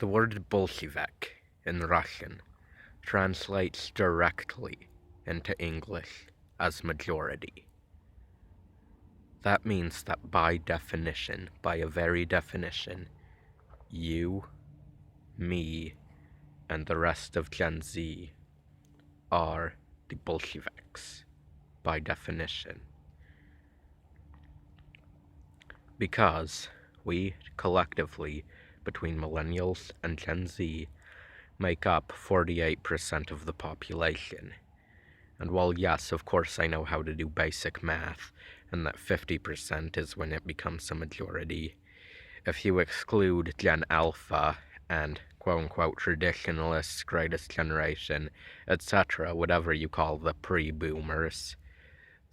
The word Bolshevik in Russian translates directly into English as majority. That means that by definition, by a very definition, you, me, and the rest of Gen Z are the Bolsheviks, by definition. Because we collectively, between millennials and Gen Z, make up 48% of the population. And while yes, of course I know how to do basic math, and that 50% is when it becomes a majority, if you exclude Gen Alpha and quote-unquote traditionalists, greatest generation, etc., whatever you call the pre-boomers,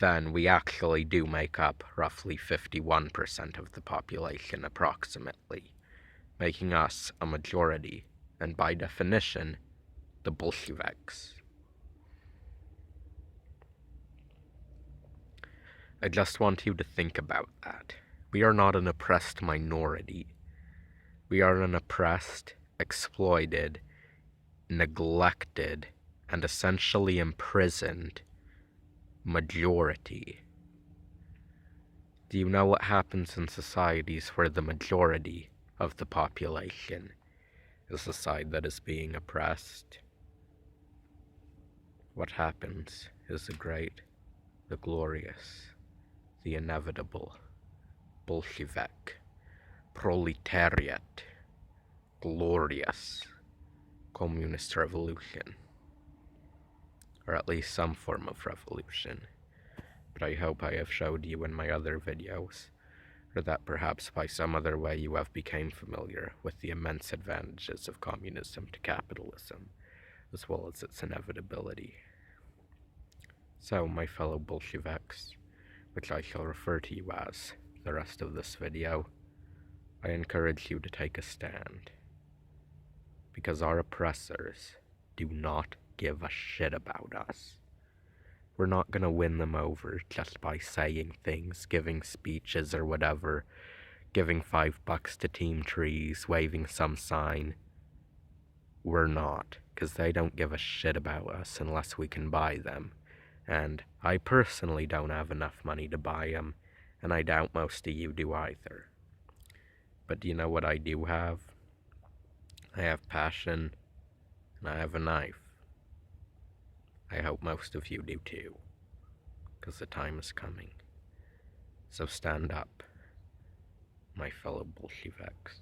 then we actually do make up roughly 51% of the population approximately, making us a majority, and by definition, the Bolsheviks. I just want you to think about that. We are not an oppressed minority. We are an oppressed, exploited, neglected, and essentially imprisoned majority. Do you know what happens in societies where the majority of the population is the side that is being oppressed? What happens is the great, the glorious, the inevitable Bolshevik, proletariat, glorious communist revolution. Or at least some form of revolution. But I hope I have showed you in my other videos, or that perhaps by some other way you have become familiar with the immense advantages of communism to capitalism, as well as its inevitability. So, my fellow Bolsheviks, which I shall refer to you as the rest of this video, I encourage you to take a stand. Because our oppressors do not give a shit about us. We're not gonna win them over just by saying things, giving speeches or whatever, giving $5 to Team Trees, waving some sign. We're not, because they don't give a shit about us unless we can buy them. And I personally don't have enough money to buy them, and I doubt most of you do either. But do you know what I do have? I have passion, and I have a knife. I hope most of you do too, because the time is coming. So stand up, my fellow Bolsheviks.